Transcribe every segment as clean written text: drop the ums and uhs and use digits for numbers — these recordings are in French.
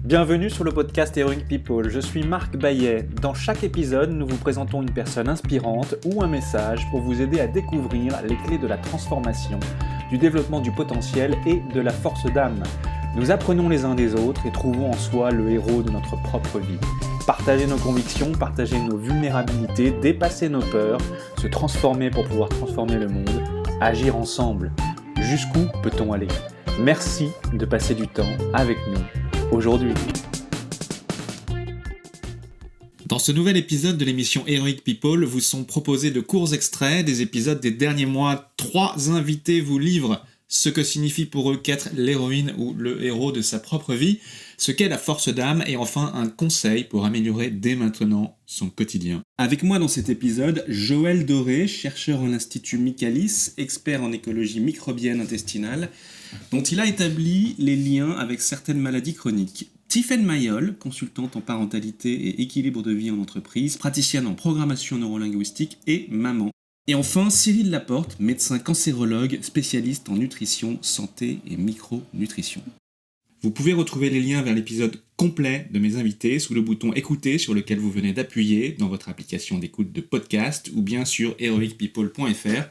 Bienvenue sur le podcast Heroic People, je suis Marc Baillet. Dans chaque épisode, nous vous présentons une personne inspirante ou un message pour vous aider à découvrir les clés de la transformation, du développement du potentiel et de la force d'âme. Nous apprenons les uns des autres et trouvons en soi le héros de notre propre vie. Partager nos convictions, partager nos vulnérabilités, dépasser nos peurs, se transformer pour pouvoir transformer le monde, agir ensemble. Jusqu'où peut-on aller ? Merci de passer du temps avec nous aujourd'hui. Dans ce nouvel épisode de l'émission Heroic People, vous sont proposés de courts extraits des épisodes des derniers mois. 3 invités vous livrent ce que signifie pour eux qu'être l'héroïne ou le héros de sa propre vie, ce qu'est la force d'âme et enfin un conseil pour améliorer dès maintenant son quotidien. Avec moi dans cet épisode, Joël Doré, chercheur à l'Institut Michaelis, expert en écologie microbienne intestinale, dont il a établi les liens avec certaines maladies chroniques. Tiffaine Mayol, consultante en parentalité et équilibre de vie en entreprise, praticienne en programmation neurolinguistique et maman. Et enfin, Cyril Laporte, médecin cancérologue, spécialiste en nutrition, santé et micronutrition. Vous pouvez retrouver les liens vers l'épisode complet de mes invités sous le bouton écouter sur lequel vous venez d'appuyer dans votre application d'écoute de podcast ou bien sur heroicpeople.fr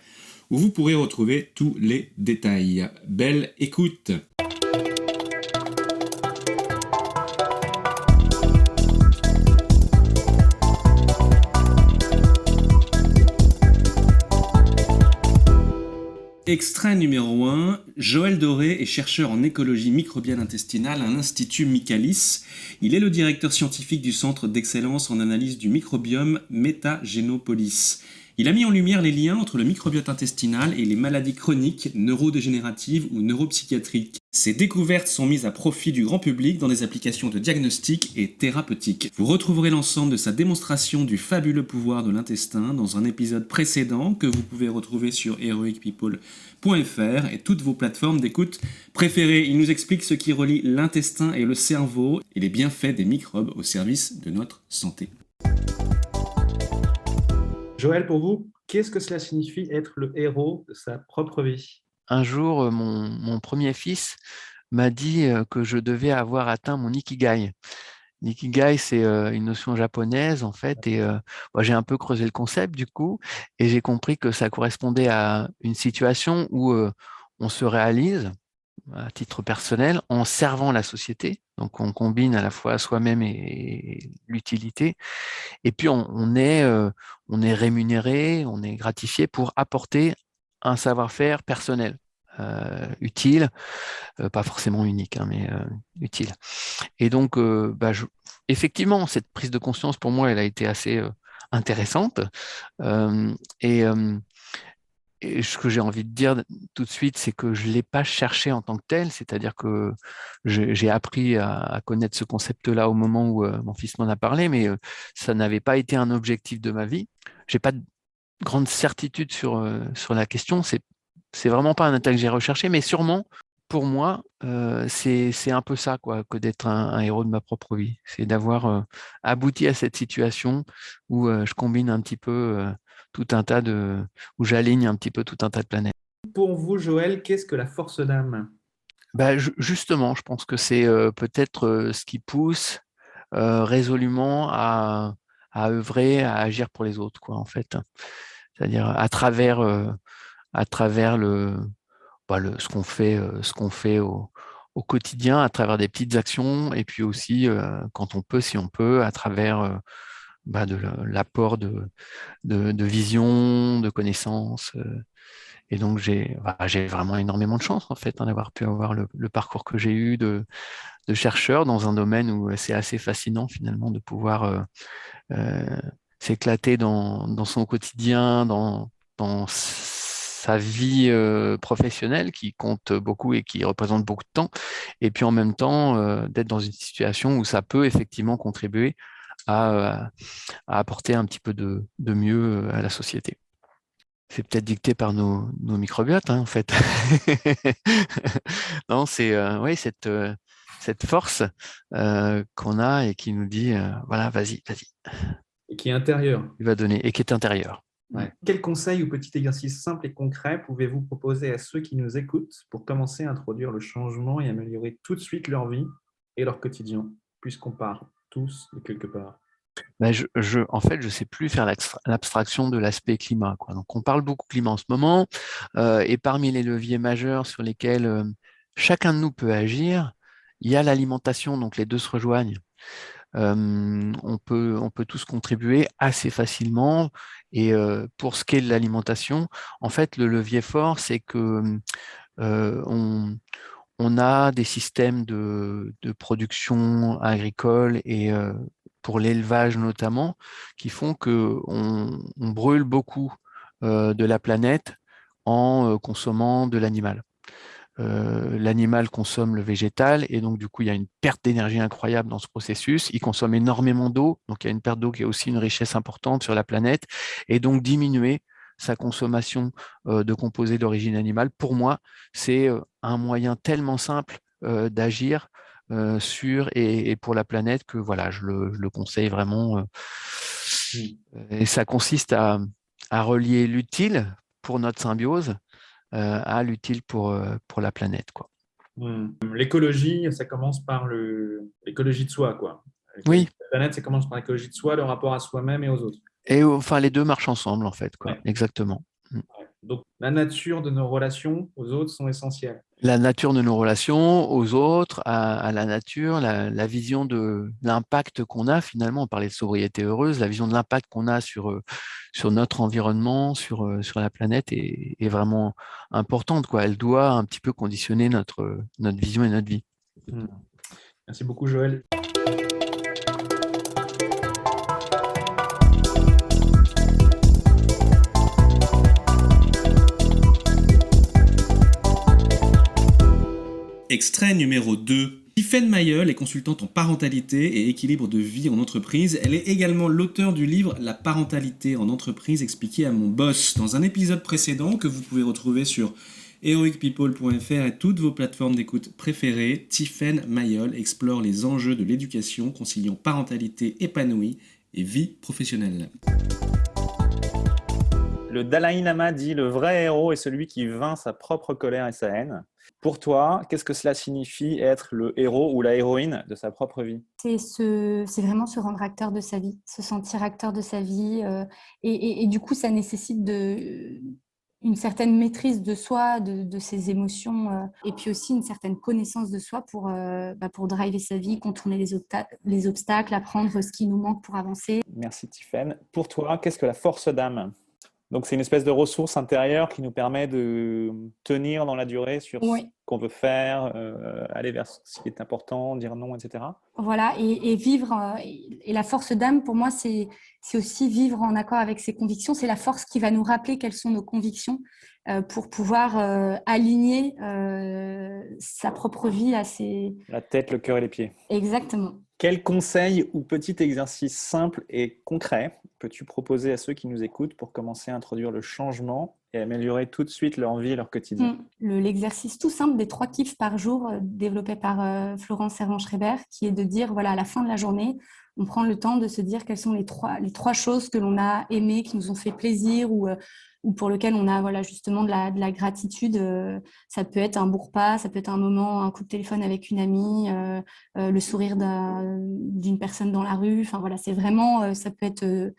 où vous pourrez retrouver tous les détails. Belle écoute! Extrait numéro 1, Joël Doré est chercheur en écologie microbienne intestinale à l'Institut Michaelis. Il est le directeur scientifique du Centre d'excellence en analyse du microbiome Métagénopolis. Il a mis en lumière les liens entre le microbiote intestinal et les maladies chroniques, neurodégénératives ou neuropsychiatriques. Ces découvertes sont mises à profit du grand public dans des applications de diagnostic et thérapeutiques. Vous retrouverez l'ensemble de sa démonstration du fabuleux pouvoir de l'intestin dans un épisode précédent que vous pouvez retrouver sur heroicpeople.fr et toutes vos plateformes d'écoute préférées. Il nous explique ce qui relie l'intestin et le cerveau et les bienfaits des microbes au service de notre santé. Joël, pour vous, qu'est-ce que cela signifie être le héros de sa propre vie ? Un jour, mon premier fils m'a dit que je devais avoir atteint mon ikigai. L'ikigai, c'est une notion japonaise, en fait, et moi, j'ai un peu creusé le concept, du coup, et j'ai compris que ça correspondait à une situation où on se réalise, à titre personnel, en servant la société. Donc, on combine à la fois soi-même et l'utilité. Et puis, on est rémunéré, on est gratifié pour apporter un savoir-faire personnel, utile, pas forcément unique, hein, mais utile. Et donc, effectivement, cette prise de conscience, pour moi, elle a été assez intéressante. Euh, et, euh, et ce que j'ai envie de dire tout de suite, c'est que je ne l'ai pas cherché en tant que tel, c'est-à-dire que j'ai appris à connaître ce concept-là au moment où mon fils m'en a parlé, mais ça n'avait pas été un objectif de ma vie. Je n'ai pas de grande certitude sur la question, c'est vraiment pas un attaque que j'ai recherché, mais sûrement, pour moi, c'est un peu ça, quoi, que d'être un héros de ma propre vie. C'est d'avoir abouti à cette situation où je combine un petit peu tout un tas où j'aligne un petit peu tout un tas de planètes. Pour vous, Joël, qu'est-ce que la force d'âme ? Justement, je pense que c'est peut-être ce qui pousse résolument à œuvrer, à agir pour les autres, quoi, en fait. C'est-à-dire à travers ce qu'on fait au quotidien, à travers des petites actions, et puis aussi, quand on peut, si on peut, à travers de l'apport de vision, de connaissances. Et donc, j'ai vraiment énormément de chance, en fait, d'avoir pu avoir le parcours que j'ai eu de chercheur dans un domaine où c'est assez fascinant, finalement, de pouvoir s'éclater dans son quotidien, dans sa vie professionnelle qui compte beaucoup et qui représente beaucoup de temps, et puis en même temps d'être dans une situation où ça peut effectivement contribuer à apporter un petit peu de mieux à la société. C'est peut-être dicté par nos microbiotes, hein, en fait. Non, c'est oui, cette force qu'on a et qui nous dit voilà, vas-y. Et qui est intérieur. Il va donner et qui est intérieur. Ouais. Quel conseil ou petit exercice simple et concret pouvez-vous proposer à ceux qui nous écoutent pour commencer à introduire le changement et améliorer tout de suite leur vie et leur quotidien ? puisqu'on part tous de quelque part? Ben, en fait, je sais plus faire l'abstraction de l'aspect climat, quoi. Donc, on parle beaucoup climat en ce moment, et parmi les leviers majeurs sur lesquels chacun de nous peut agir, il y a l'alimentation, donc les deux se rejoignent. On peut tous contribuer assez facilement. Et pour ce qui est de l'alimentation, en fait, le levier fort, c'est que euh, on, on a des systèmes de production agricole et pour l'élevage notamment, qui font on brûle beaucoup de la planète en consommant de l'animal. L'animal consomme le végétal et donc du coup il y a une perte d'énergie incroyable dans ce processus. Il consomme énormément d'eau, donc il y a une perte d'eau qui est aussi une richesse importante sur la planète et donc diminuer sa consommation de composés d'origine animale, pour moi, c'est un moyen tellement simple d'agir sur et pour la planète que voilà, je le conseille vraiment. Et ça consiste à relier l'utile pour notre symbiose à l'utile pour la planète, quoi. L'écologie, ça commence par l'écologie de soi, quoi. L'écologie Oui, de la planète, ça commence par l'écologie de soi, le rapport à soi-même et aux autres. et enfin les deux marchent ensemble en fait, quoi. Ouais, Exactement. ouais. Donc, la nature de nos relations aux autres sont essentielles. La nature de nos relations aux autres, à la nature, la vision de l'impact qu'on a finalement, on parlait de sobriété heureuse, la vision de l'impact qu'on a sur notre environnement, sur la planète est vraiment importante, quoi. Elle doit un petit peu conditionner notre vision et notre vie. Hmm. Merci beaucoup, Joël. Extrait numéro 2. Tiffaine Mayol est consultante en parentalité et équilibre de vie en entreprise. Elle est également l'auteure du livre La parentalité en entreprise expliquée à mon boss. Dans un épisode précédent que vous pouvez retrouver sur heroicpeople.fr et toutes vos plateformes d'écoute préférées, Tiffaine Mayol explore les enjeux de l'éducation conciliant parentalité épanouie et vie professionnelle. Le Dalai Lama dit: le vrai héros est celui qui vainc sa propre colère et sa haine. Pour toi, qu'est-ce que cela signifie être le héros ou la héroïne de sa propre vie? C'est vraiment se rendre acteur de sa vie, se sentir acteur de sa vie. Et du coup, ça nécessite une certaine maîtrise de soi, de ses émotions, et puis aussi une certaine connaissance de soi pour driver sa vie, contourner les obstacles, apprendre ce qui nous manque pour avancer. Merci, Tiffaine. Pour toi, qu'est-ce que la force d'âme? Donc, c'est une espèce de ressource intérieure qui nous permet de tenir dans la durée sur ce qu'on veut faire, aller vers ce qui est important, dire non, etc. Voilà, et vivre, et la force d'âme, pour moi, c'est aussi vivre en accord avec ses convictions. C'est la force qui va nous rappeler quelles sont nos convictions pour pouvoir aligner sa propre vie à ses... La tête, le cœur et les pieds. Exactement. Quel conseil ou petit exercice simple et concret peux-tu proposer à ceux qui nous écoutent pour commencer à introduire le changement et améliorer tout de suite leur vie et leur quotidien? L'exercice tout simple des 3 kiffs par jour développé par Florence Servan-Schreiber, qui est de dire, voilà, à la fin de la journée, on prend le temps de se dire quelles sont les trois choses que l'on a aimées, qui nous ont fait plaisir ou pour lesquelles on a voilà, justement de la gratitude. Ça peut être un bon repas, ça peut être un moment, un coup de téléphone avec une amie, le sourire d'une personne dans la rue. Enfin, voilà, c'est vraiment, ça peut être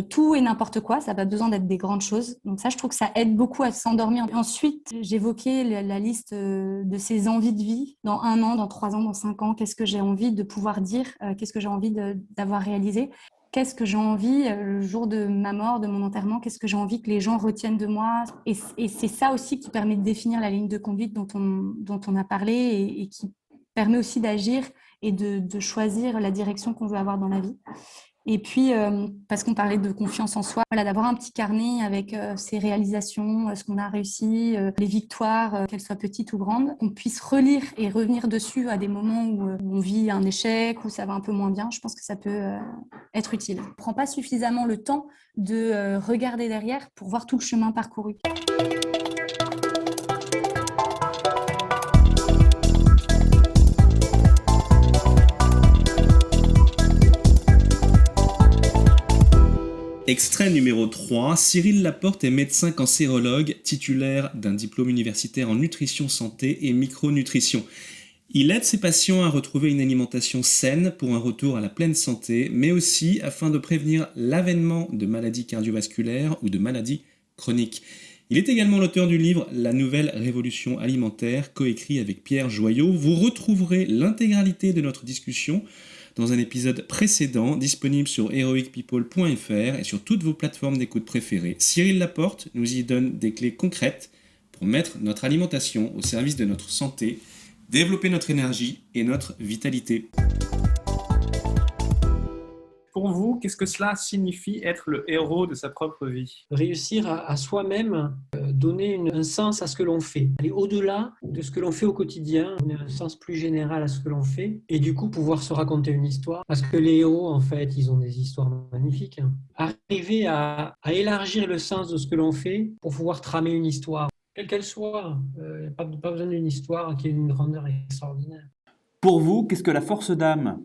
tout et n'importe quoi, ça n'a pas besoin d'être des grandes choses. Donc ça, je trouve que ça aide beaucoup à s'endormir. Ensuite, j'évoquais la liste de ces envies de vie. Dans 1 an, dans 3 ans, dans 5 ans, qu'est-ce que j'ai envie de pouvoir dire? Qu'est-ce que j'ai envie d'avoir réalisé? Qu'est-ce que j'ai envie, le jour de ma mort, de mon enterrement, qu'est-ce que j'ai envie que les gens retiennent de moi? Et c'est ça aussi qui permet de définir la ligne de conduite dont on a parlé et qui permet aussi d'agir et de choisir la direction qu'on veut avoir dans la vie. Et puis, parce qu'on parlait de confiance en soi, voilà, d'avoir un petit carnet avec ses réalisations, ce qu'on a réussi, les victoires, qu'elles soient petites ou grandes, qu'on puisse relire et revenir dessus à des moments où on vit un échec, où ça va un peu moins bien. Je pense que ça peut être utile. On ne prend pas suffisamment le temps de regarder derrière pour voir tout le chemin parcouru. Extrait numéro 3. Cyril Laporte est médecin cancérologue, titulaire d'un diplôme universitaire en nutrition santé et micronutrition. Il aide ses patients à retrouver une alimentation saine pour un retour à la pleine santé, mais aussi afin de prévenir l'avènement de maladies cardiovasculaires ou de maladies chroniques. Il est également l'auteur du livre « La nouvelle révolution alimentaire » coécrit avec Pierre Joyot. Vous retrouverez l'intégralité de notre discussion dans un épisode précédent disponible sur heroicpeople.fr et sur toutes vos plateformes d'écoute préférées. Cyril Laporte nous y donne des clés concrètes pour mettre notre alimentation au service de notre santé, développer notre énergie et notre vitalité. Pour vous, qu'est-ce que cela signifie être le héros de sa propre vie ? Réussir à soi-même donner un sens à ce que l'on fait, aller au-delà de ce que l'on fait au quotidien, donner un sens plus général à ce que l'on fait et du coup pouvoir se raconter une histoire. Parce que les héros, en fait, ils ont des histoires magnifiques. Arriver à élargir le sens de ce que l'on fait pour pouvoir tramer une histoire. Quelle qu'elle soit, il n'y a pas besoin d'une histoire qui ait une grandeur extraordinaire. Pour vous, qu'est-ce que la force d'âme ?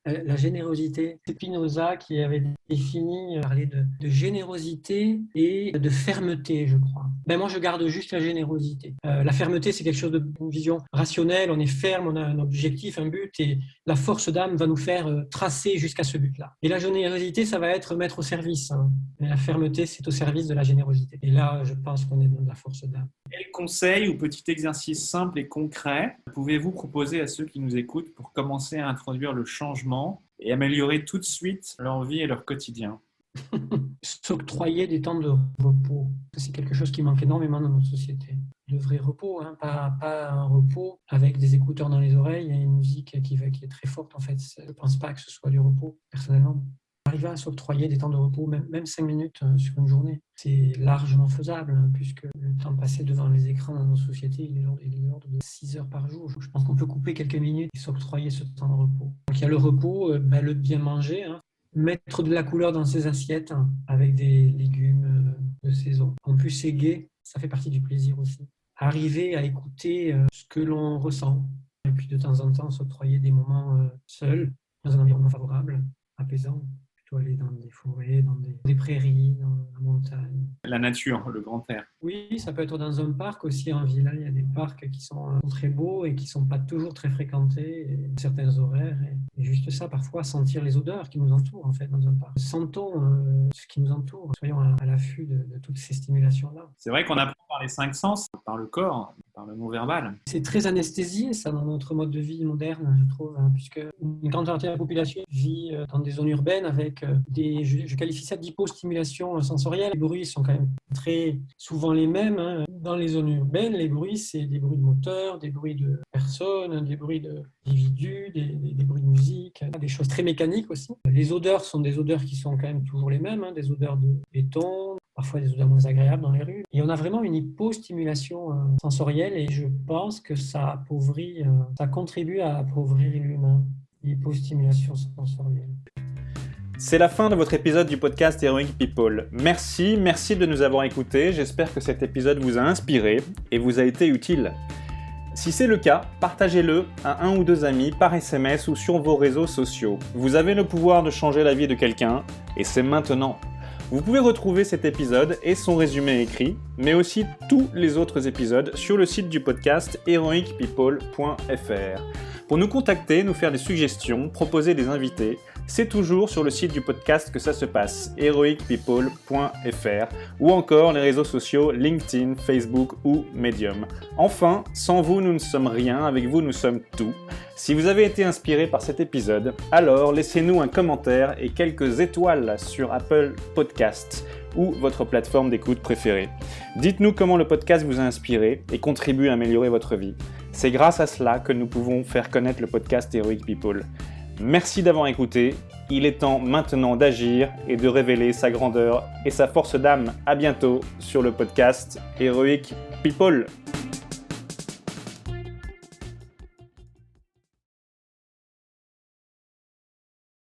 La générosité. C'est Spinoza qui avait défini, parler de générosité et de fermeté, je crois. Moi, je garde juste la générosité. La fermeté, c'est quelque chose d'une vision rationnelle. On est ferme, on a un objectif, un but, et la force d'âme va nous faire tracer jusqu'à ce but-là. Et la générosité, ça va être mettre au service. Mais la fermeté, c'est au service de la générosité. Et là, je pense qu'on est dans la force d'âme. Quel conseil ou petit exercice simple et concret pouvez-vous proposer à ceux qui nous écoutent pour commencer à introduire le changement et améliorer tout de suite leur vie et leur quotidien ? S'octroyer des temps de repos. C'est quelque chose qui manque énormément dans notre société. De vrai repos, pas un repos avec des écouteurs dans les oreilles et une musique qui est très forte. En fait, je ne pense pas que ce soit du repos, personnellement. Arriver à s'octroyer des temps de repos, même 5 minutes sur une journée, c'est largement faisable, puisque le temps passé devant les écrans dans nos sociétés, il est de l'ordre de 6 heures par jour. Je pense qu'on peut couper quelques minutes et s'octroyer ce temps de repos. Donc il y a le repos, le bien manger, mettre de la couleur dans ses assiettes avec des légumes de saison. En plus, c'est gai, ça fait partie du plaisir aussi. Arriver à écouter ce que l'on ressent, et puis de temps en temps s'octroyer des moments seuls, dans un environnement favorable, apaisant. Aller dans des forêts, dans des prairies, dans la montagne. La nature, le grand air. Oui, ça peut être dans un parc aussi en ville. Il y a des parcs qui sont très beaux et qui ne sont pas toujours très fréquentés, et certains horaires. Et juste ça, parfois, sentir les odeurs qui nous entourent en fait, dans un parc. Sentons ce qui nous entoure. Soyons à l'affût de toutes ces stimulations-là. C'est vrai qu'on apprend par les 5 sens, par le corps, par le mot verbal. C'est très anesthésié, ça, dans notre mode de vie moderne, je trouve, puisque une grande partie de la population vit dans des zones urbaines avec je qualifie ça d'hypostimulation sensorielle. Les bruits sont quand même très souvent les mêmes. Dans les zones urbaines, les bruits, c'est des bruits de moteurs, des bruits de personnes, des bruits d'individus, des bruits de musique, des choses très mécaniques aussi. Les odeurs sont des odeurs qui sont quand même toujours les mêmes, des odeurs de béton, parfois des odeurs moins agréables dans les rues. Et on a vraiment une hypostimulation sensorielle et je pense que ça contribue à appauvrir l'humain, l'hypostimulation sensorielle. C'est la fin de votre épisode du podcast Heroic People. Merci de nous avoir écoutés. J'espère que cet épisode vous a inspiré et vous a été utile. Si c'est le cas, partagez-le à 1 ou 2 amis par SMS ou sur vos réseaux sociaux. Vous avez le pouvoir de changer la vie de quelqu'un et c'est maintenant. Vous pouvez retrouver cet épisode et son résumé écrit, mais aussi tous les autres épisodes sur le site du podcast heroicpeople.fr. Pour nous contacter, nous faire des suggestions, proposer des invités, c'est toujours sur le site du podcast que ça se passe, heroicpeople.fr, ou encore les réseaux sociaux LinkedIn, Facebook ou Medium. Enfin, sans vous, nous ne sommes rien, avec vous, nous sommes tout. Si vous avez été inspiré par cet épisode, alors laissez-nous un commentaire et quelques étoiles sur Apple Podcasts ou votre plateforme d'écoute préférée. Dites-nous comment le podcast vous a inspiré et contribue à améliorer votre vie. C'est grâce à cela que nous pouvons faire connaître le podcast Heroic People. Merci d'avoir écouté, il est temps maintenant d'agir et de révéler sa grandeur et sa force d'âme. À bientôt sur le podcast Heroic People.